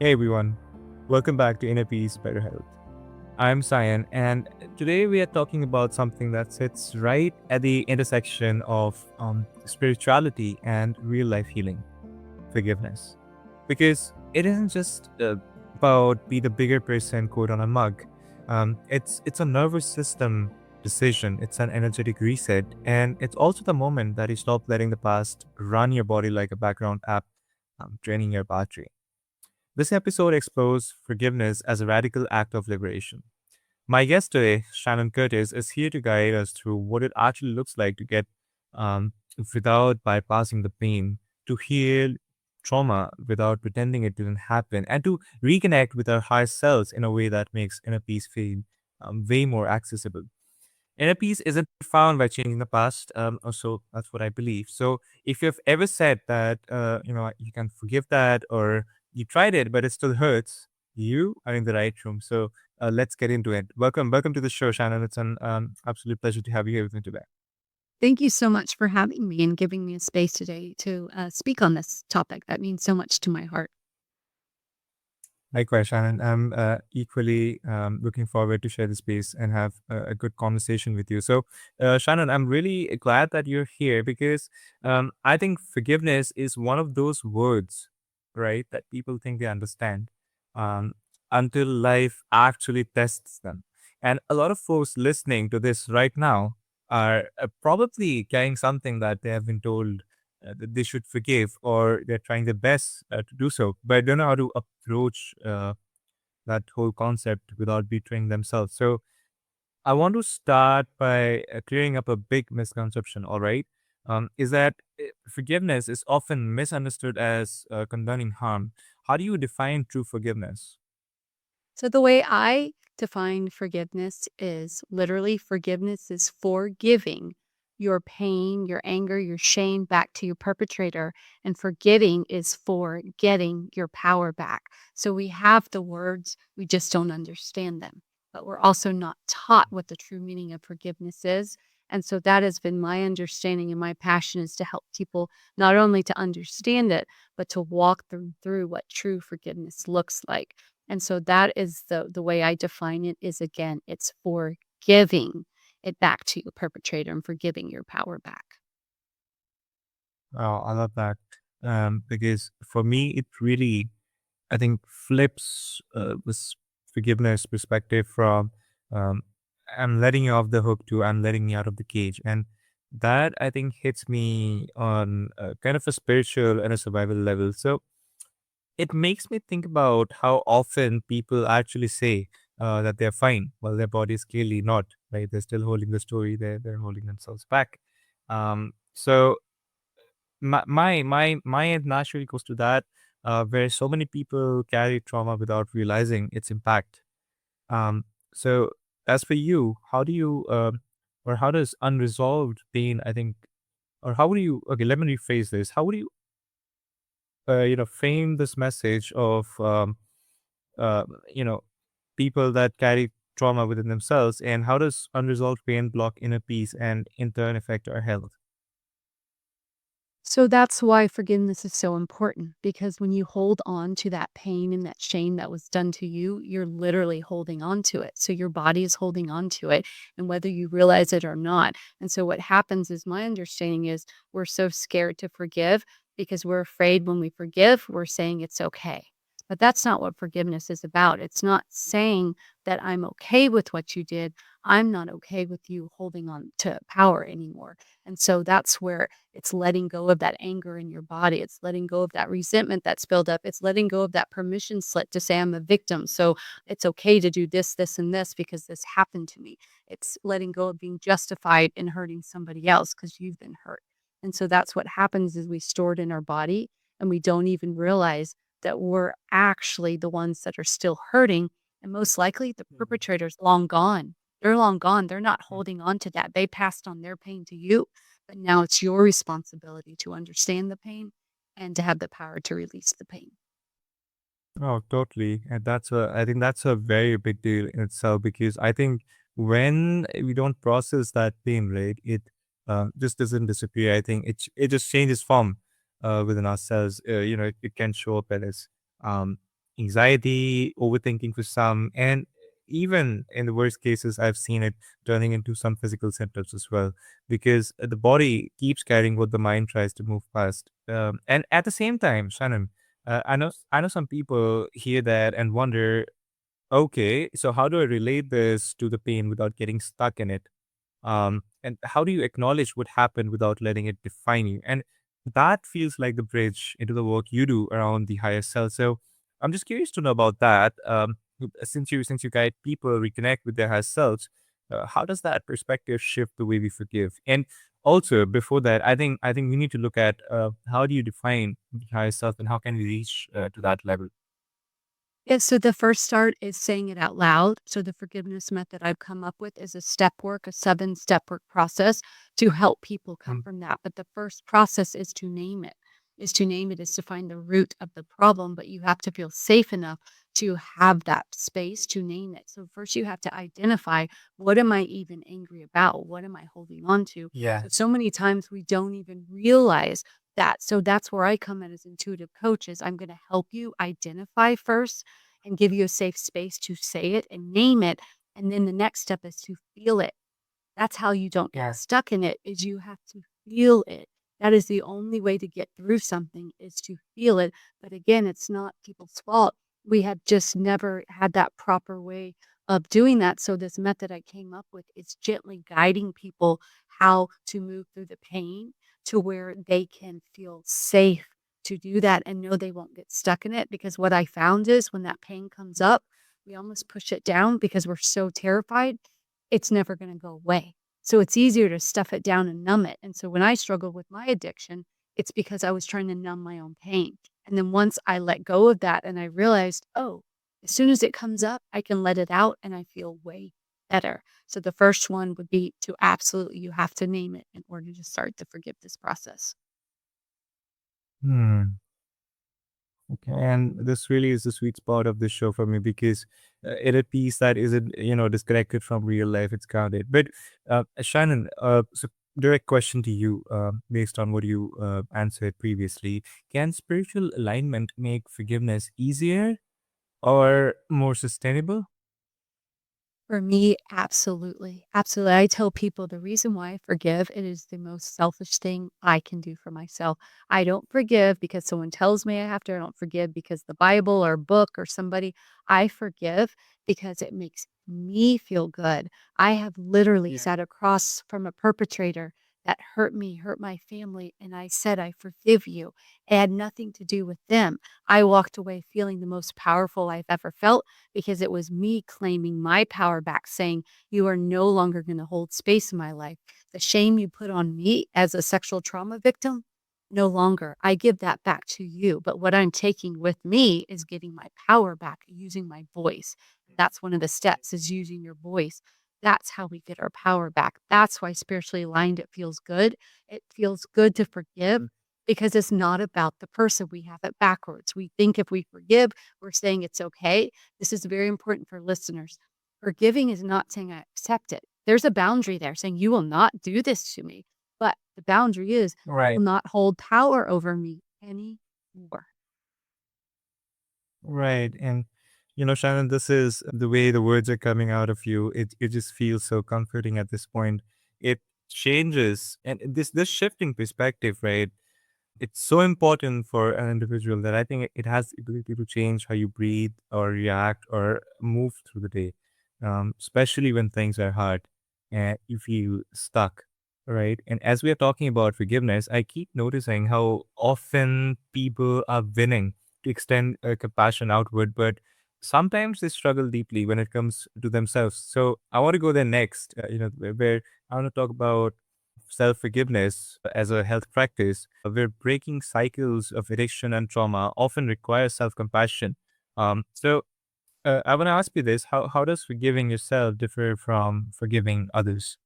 Hey everyone, welcome back to Inner Peace, Better Health. I'm Sayan, and today we are talking about something that sits right at the intersection of spirituality and real life healing, forgiveness. Because it isn't just about be the bigger person quote on a mug. It's a nervous system decision. It's an energetic reset, and it's also the moment that you stop letting the past run your body like a background app, draining your battery. This episode explores forgiveness as a radical act of liberation. My guest today, Shannon Curtis, is here to guide us through what it actually looks like to get um, without bypassing the pain, to heal trauma without pretending it didn't happen, and to reconnect with our higher selves in a way that makes inner peace feel way more accessible. Inner peace isn't found by changing the past, or so that's what I believe. So if you've ever said that, you can forgive that, or you tried it but it still hurts, you are in the right room. So let's get into it. Welcome to the show, Shannon. It's an absolute pleasure to have you here with me today. Thank you so much for having me and giving me a space today to speak on this topic. That means so much to my heart. Likewise, Shannon. I'm equally looking forward to share the space and have a good conversation with you. So, Shannon, I'm really glad that you're here because I think forgiveness is one of those words, right, that people think they understand um, until life actually tests them. And a lot of folks listening to this right now are probably carrying something that they have been told that they should forgive, or they're trying their best to do so, but don't know how to approach that whole concept without betraying themselves. So I want to start by clearing up a big misconception. All right, is that forgiveness is often misunderstood as condoning harm. How do you define true forgiveness? So, the way I define forgiveness is literally forgiveness is forgiving your pain, your anger, your shame back to your perpetrator. And forgetting is for getting your power back. So, we have the words, we just don't understand them. But we're also not taught what the true meaning of forgiveness is. And so that has been my understanding, and my passion is to help people not only to understand it, but to walk them through what true forgiveness looks like. And so that is the way I define it is, again, it's for giving it back to your perpetrator and for giving your power back. Oh, I love that because for me, it really, I think, flips this forgiveness perspective from um, I'm letting you off the hook to I'm letting you out of the cage. And that I think hits me on kind of a spiritual and a survival level. So it makes me think about how often people actually say that they're fine while their body is clearly not, right? They're still holding the story, they're holding themselves back. So my end naturally goes to that, where so many people carry trauma without realizing its impact. Um, so as for you, how do you or how does unresolved pain, I think, or how would you? Okay, let me rephrase this. How would you, frame this message of uh, you know, people that carry trauma within themselves, and how does unresolved pain block inner peace and in turn affect our health? So that's why forgiveness is so important, because when you hold on to that pain and that shame that was done to you, you're literally holding on to it. So your body is holding on to it, and whether you realize it or not. And so what happens is, my understanding is, we're so scared to forgive because we're afraid when we forgive, we're saying it's okay. But that's not what forgiveness is about. It's not saying that I'm okay with what you did. I'm not okay with you holding on to power anymore. And so that's where it's letting go of that anger in your body. It's letting go of that resentment that's built up. It's letting go of that permission slip to say, I'm a victim. So it's okay to do this, this, and this because this happened to me. It's letting go of being justified in hurting somebody else because you've been hurt. And so that's what happens is we store it in our body, and we don't even realize that we're actually the ones that are still hurting. And most likely the Mhm. perpetrator's long gone. They're long gone. They're not Mhm. holding on to that. They passed on their pain to you, but now it's your responsibility to understand the pain and to have the power to release the pain. Oh, totally. And I think that's a very big deal in itself because I think when we don't process that pain, right, it just doesn't disappear. I think it just changes form within ourselves. It can show up as anxiety, overthinking for some, and even in the worst cases, I've seen it turning into some physical symptoms as well, because the body keeps carrying what the mind tries to move past. And at the same time, Shannon, I know some people hear that and wonder, okay, so how do I relate this to the pain without getting stuck in it? And how do you acknowledge what happened without letting it define you? And that feels like the bridge into the work you do around the higher self. So I'm just curious to know about that. Since you guide people reconnect with their higher selves, how does that perspective shift the way we forgive? And also, before that, I think we need to look at how do you define the higher self and how can we reach to that level? Yeah, so the first start is saying it out loud. So the forgiveness method I've come up with is a step work, a 7-step work process to help people come Mm. from that. But the first process is to name it. Is to name it is to find the root of the problem, but you have to feel safe enough to have that space to name it. So first you have to identify, what am I even angry about? What am I holding on to? So many times we don't even realize that. So that's where I come in as intuitive coaches. I'm going to help you identify first and give you a safe space to say it and name it. And then the next step is to feel it. That's how you don't get stuck in it, is you have to feel it. That is the only way to get through something, is to feel it. But again, it's not people's fault. We have just never had that proper way of doing that. So this method I came up with is gently guiding people how to move through the pain to where they can feel safe to do that and know they won't get stuck in it. Because what I found is when that pain comes up, we almost push it down because we're so terrified, it's never gonna go away. So it's easier to stuff it down and numb it. And so when I struggled with my addiction, it's because I was trying to numb my own pain. And then once I let go of that and I realized, oh, as soon as it comes up, I can let it out and I feel way better. So the first one would be to absolutely, you have to name it in order to start the forgiveness process. Hmm. Okay, and this really is the sweet spot of this show for me because it a piece that isn't, disconnected from real life. It's grounded. But Shannon, so direct question to you, based on what you answered previously, can spiritual alignment make forgiveness easier or more sustainable? For me, absolutely. Absolutely. I tell people the reason why I forgive, it is the most selfish thing I can do for myself. I don't forgive because someone tells me I have to. I don't forgive because the Bible or book or somebody. I forgive because it makes me feel good. I have literally sat across from a perpetrator that hurt me, hurt my family, and I said, I forgive you. It had nothing to do with them. I walked away feeling the most powerful I've ever felt because it was me claiming my power back, saying, "You are no longer going to hold space in my life. The shame you put on me as a sexual trauma victim, no longer. I give that back to you. But what I'm taking with me is getting my power back, using my voice. That's one of the steps, is using your voice. That's how we get our power back. That's why spiritually aligned, it feels good. It feels good to forgive because it's not about the person. We have it backwards. We think if we forgive, we're saying it's okay. This is very important for listeners. Forgiving is not saying I accept it. There's a boundary there saying you will not do this to me. But the boundary is, you Right. will not hold power over me anymore. Right. And Shannon, this is the way the words are coming out of you. It just feels so comforting at this point. It changes and this shifting perspective, right? It's so important for an individual that I think it has the ability to change how you breathe or react or move through the day, especially when things are hard and you feel stuck, right? And as we are talking about forgiveness, I keep noticing how often people are willing to extend compassion outward, but sometimes they struggle deeply when it comes to themselves. So I want to go there next, where I want to talk about self forgiveness as a health practice, where breaking cycles of addiction and trauma often require self compassion. So I want to ask you this: how does forgiving yourself differ from forgiving others?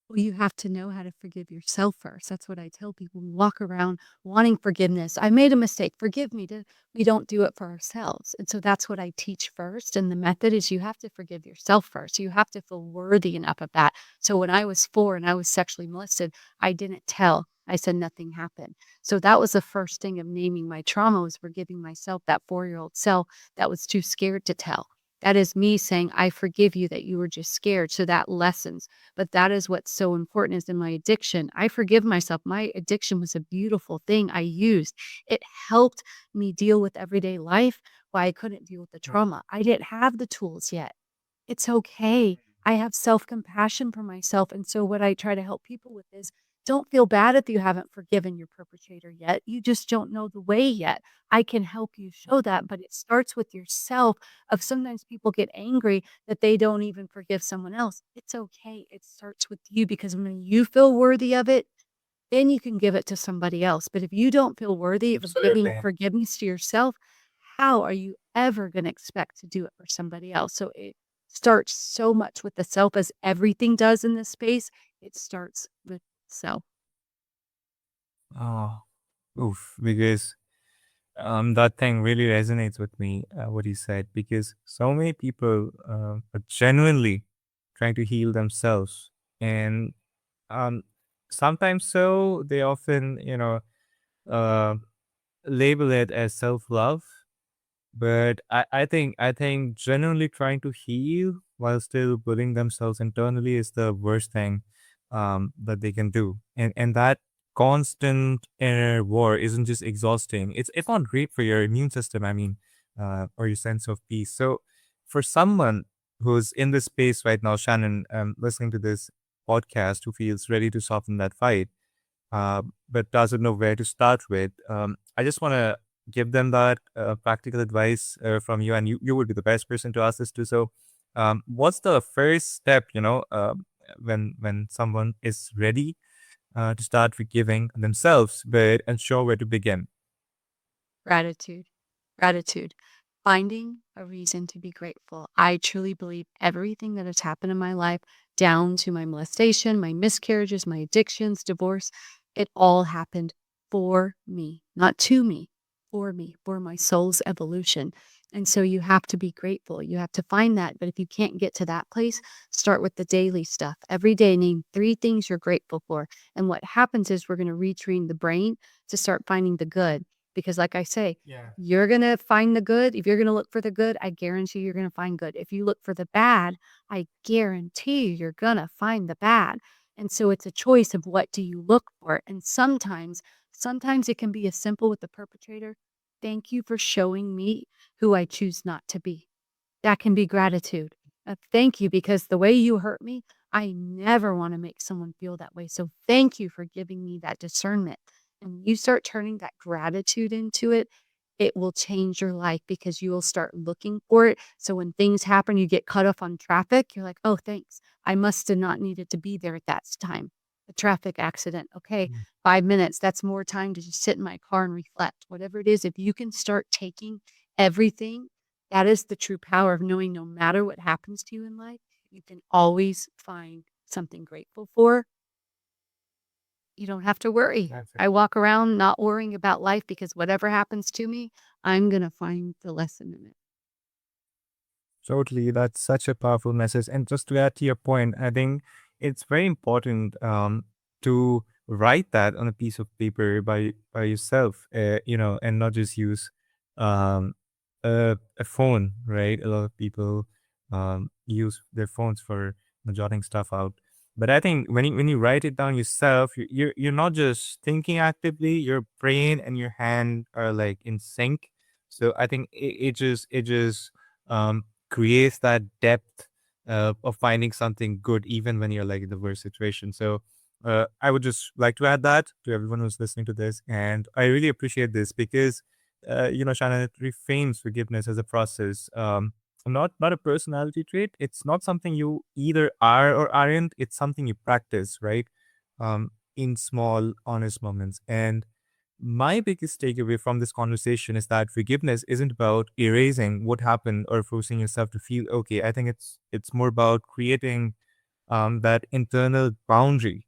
Well, you have to know how to forgive yourself first. That's what I tell people. We walk around wanting forgiveness. I made a mistake. Forgive me. We don't do it for ourselves. And so that's what I teach first. And the method is, you have to forgive yourself first. You have to feel worthy enough of that. So when I was 4 and I was sexually molested, I didn't tell. I said nothing happened. So that was the first thing of naming my trauma, was forgiving myself, that 4-year-old self that was too scared to tell. That is me saying, I forgive you that you were just scared. So that lessens. But that is what's so important is in my addiction. I forgive myself. My addiction was a beautiful thing I used. It helped me deal with everyday life why I couldn't deal with the trauma. I didn't have the tools yet. It's okay. I have self-compassion for myself, and so what I try to help people with is don't feel bad if you haven't forgiven your perpetrator yet. You just don't know the way yet. I can help you show that, but it starts with yourself. Of sometimes people get angry that they don't even forgive someone else. It's okay. It starts with you because when you feel worthy of it, then you can give it to somebody else. But if you don't feel worthy of giving Absolutely. forgiveness to yourself, how are you ever going to expect to do it for somebody else? So it starts so much with the self as everything does in this space. It starts with self. Oh, oof, because that thing really resonates with me, what you said, because so many people are genuinely trying to heal themselves. And um, sometimes so, they often, uh, label it as self love. But I think genuinely trying to heal while still bullying themselves internally is the worst thing that they can do. And that constant inner war isn't just exhausting. It's not great for your immune system, I mean, or your sense of peace. So for someone who's in this space right now, Shannon, listening to this podcast, who feels ready to soften that fight, but doesn't know where to start with, I just want to give them that practical advice from you, and you would be the best person to ask this to. So, what's the first step, when someone is ready to start forgiving themselves, but unsure where to begin? Gratitude. Gratitude. Finding a reason to be grateful. I truly believe everything that has happened in my life, down to my molestation, my miscarriages, my addictions, divorce, it all happened for me, not to me, for my soul's evolution. And so you have to be grateful. You have to find that. But if you can't get to that place, start with the daily stuff. Every day, name 3 things you're grateful for. And what happens is we're going to retrain the brain to start finding the good. Because, like I say, Yeah. you're gonna find the good. If you're gonna look for the good, I guarantee you're gonna find good. If you look for the bad, I guarantee you're gonna find the bad. And so it's a choice of what do you look for. And sometimes it can be as simple with the perpetrator. Thank you for showing me who I choose not to be. That can be gratitude. Thank you because the way you hurt me, I never want to make someone feel that way. So thank you for giving me that discernment. And when you start turning that gratitude into it, it will change your life because you will start looking for it. So when things happen, you get cut off on traffic, you're like, oh, thanks. I must have not needed to be there at that time. A traffic accident. Okay, Mm. 5 minutes. That's more time to just sit in my car and reflect. Whatever it is, if you can start taking everything, that is the true power of knowing no matter what happens to you in life, you can always find something grateful for. You don't have to worry. That's it. I walk around not worrying about life because whatever happens to me, I'm going to find the lesson in it. Totally, that's such a powerful message. And just to add to your point, I think it's very important to write that on a piece of paper by yourself, and not just use um, a phone, right? A lot of people use their phones for jotting stuff out. But I think when you write it down yourself, you're not just thinking actively. Your brain and your hand are like in sync. So I think it just um, creates that depth of finding something good even when you're like in the worst situation. So I would just like to add that to everyone who's listening to this, and I really appreciate this because Shannon, it reframes forgiveness as a process, not a personality trait. It's not something you either are or aren't. It's something you practice, right? In small honest moments. And my biggest takeaway from this conversation is that forgiveness isn't about erasing what happened or forcing yourself to feel okay. I think it's more about creating that internal boundary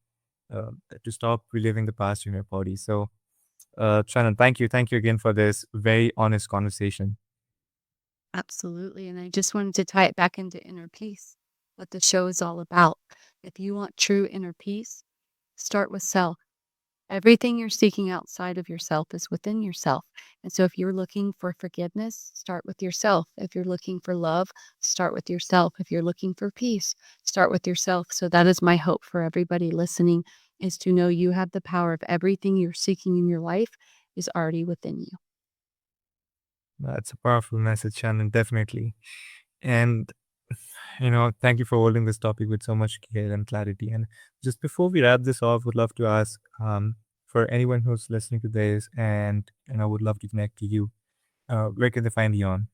to stop reliving the past in your body. So, Shannon, thank you again for this very honest conversation. Absolutely. And I just wanted to tie it back into inner peace, what the show is all about. If you want true inner peace, start with self. Everything you're seeking outside of yourself is within yourself. And so if you're looking for forgiveness, start with yourself. If you're looking for love, start with yourself. If you're looking for peace, start with yourself. So that is my hope for everybody listening, is to know you have the power of everything you're seeking in your life is already within you. That's a powerful message, Shannon, definitely. And, thank you for holding this topic with so much care and clarity. And just before we wrap this off, would love to ask for anyone who's listening to this and, would love to connect to you, where can they find you on?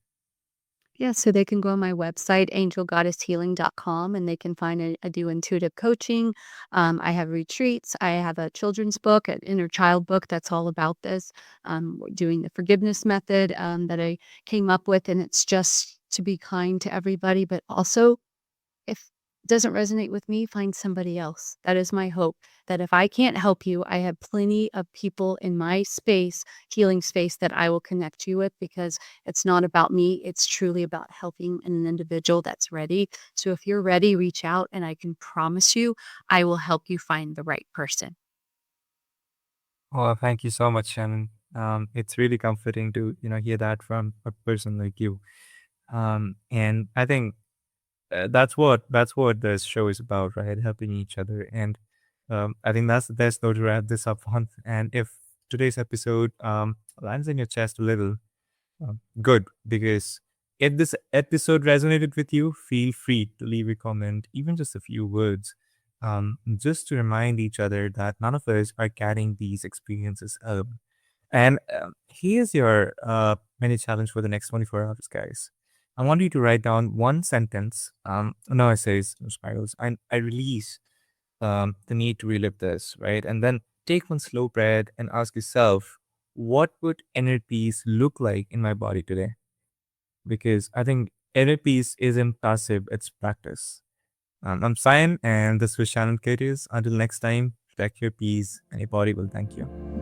Yeah, so they can go on my website, angelgoddesshealing.com, and they can find I do intuitive coaching. I have retreats. I have a children's book, an inner child book that's all about this. We're doing the forgiveness method that I came up with, and it's just to be kind to everybody, but also if it doesn't resonate with me, find somebody else. That is my hope, that if I can't help you, I have plenty of people in my space, healing space, that I will connect you with, because it's not about me. It's truly about helping an individual that's ready. So if you're ready, reach out and I can promise you, I will help you find the right person. Oh, thank you so much, Shannon. It's really comforting to, hear that from a person like you. And I think that's what this show is about, right? Helping each other. And I think that's the best note to wrap this up on. And if today's episode lands in your chest a little, good, because if this episode resonated with you, feel free to leave a comment, even just a few words, just to remind each other that none of us are carrying these experiences alone. And here's your mini challenge for the next 24 hours, guys. I want you to write down one sentence. No essays, no spirals. I release the need to relive this, right? And then take one slow breath and ask yourself, what would inner peace look like in my body today? Because I think inner peace isn't passive, it's practice. I'm Sayan, and this was Shannon Curtis. Until next time, protect your peace, and your body will thank you.